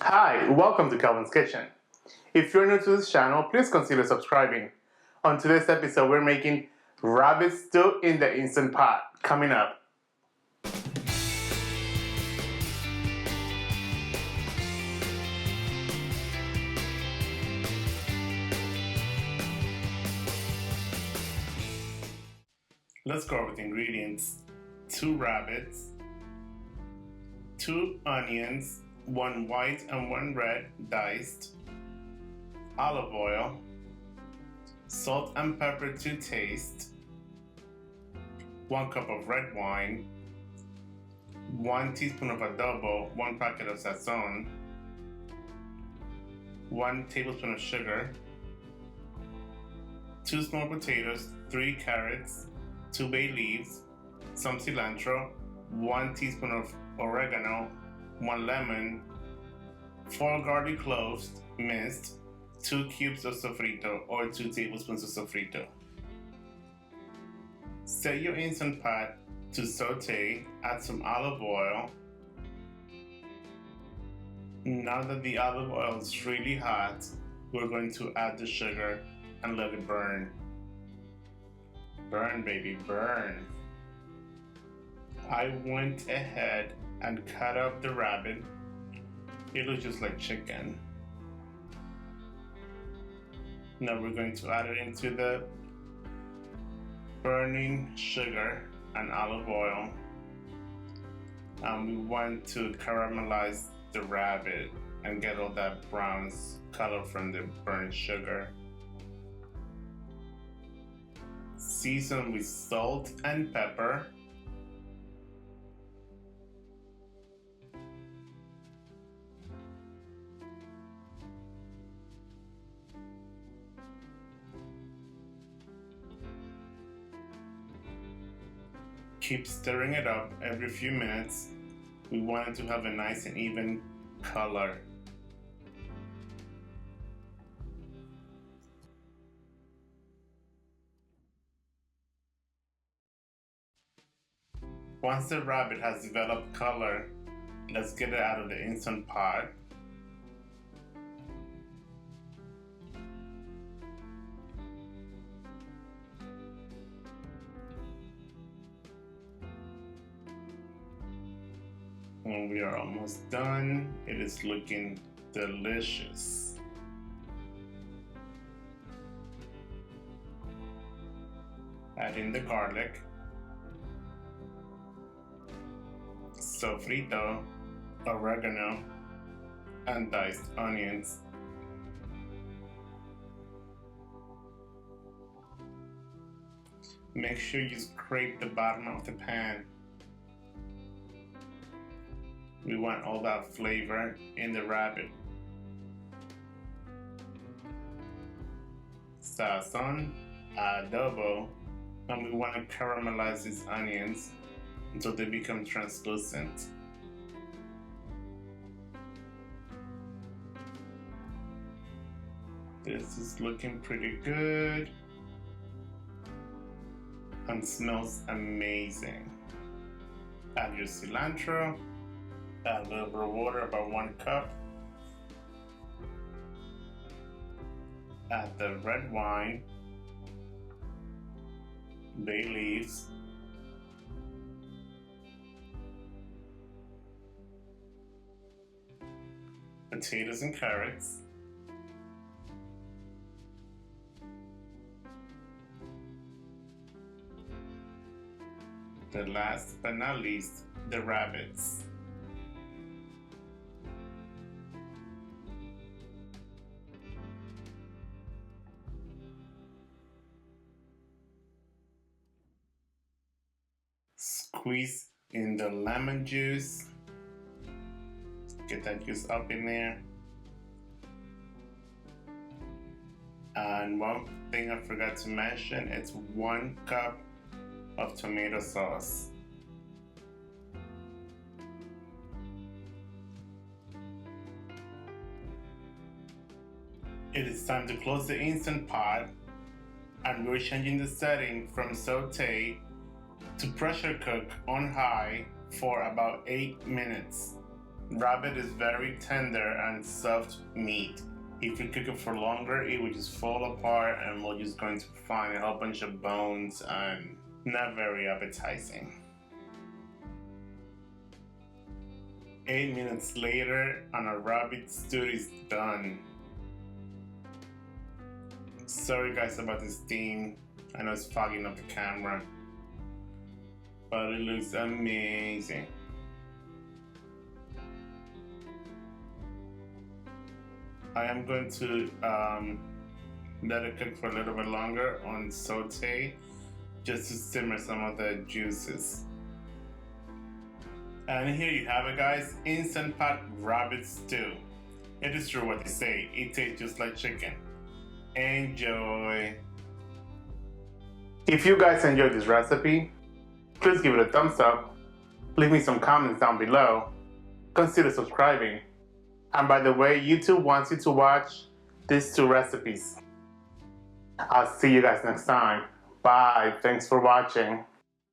Hi, welcome to Kelvin's Kitchen. If you're new to this channel, please consider subscribing. On today's episode, we're making rabbit stew in the Instant Pot. Coming up. Let's go over the ingredients. 2 rabbits, 2 onions, 1 white and 1 red diced, olive oil, salt and pepper to taste, 1 cup of red wine, 1 teaspoon of adobo, 1 packet of sazon, 1 tablespoon of sugar, 2 small potatoes, 3 carrots, 2 bay leaves, some cilantro, 1 teaspoon of oregano, 1 lemon, 4 garlic cloves minced, 2 cubes of sofrito or 2 tablespoons of sofrito. Set your Instant Pot to saute, add some olive oil. Now that the olive oil is really hot, we're going to add the sugar and let it burn. Burn, baby, burn. I went ahead and cut up the rabbit. It looks just like chicken. Now we're going to add it into the burning sugar and olive oil. And we want to caramelize the rabbit and get all that brown color from the burnt sugar. Season with salt and pepper. Keep stirring it up every few minutes. We want it to have a nice and even color. Once the rabbit has developed color, let's get it out of the Instant Pot. And we are almost done. It is looking delicious. Add in the garlic, sofrito, oregano, and diced onions. Make sure you scrape the bottom of the pan. We want all that flavor in the rabbit. Sazon, adobo, and we want to caramelize these onions until they become translucent. This is looking pretty good and smells amazing. Add your cilantro. Add a little bit of water, about 1 cup. Add the red wine, bay leaves, potatoes and carrots, the last but not least, the rabbits. Squeeze in the lemon juice. Get that juice up in there. And one thing I forgot to mention, it's 1 cup of tomato sauce. It is time to close the Instant Pot, and we're changing the setting from saute to pressure cook on high for about 8 minutes. Rabbit is very tender and soft meat. If you cook it for longer, it will just fall apart and we're just going to find a whole bunch of bones and not very appetizing. 8 minutes later and our rabbit stew is done. Sorry guys about this theme. I know it's fogging up the camera, but it looks amazing. I am going to let it cook for a little bit longer on saute just to simmer some of the juices. And here you have it guys, Instant Pot rabbit stew. It is true what they say, it tastes just like chicken. Enjoy! If you guys enjoyed this recipe, please give it a thumbs up, leave me some comments down below, consider subscribing. And by the way, YouTube wants you to watch these 2 recipes. I'll see you guys next time. Bye. Thanks for watching.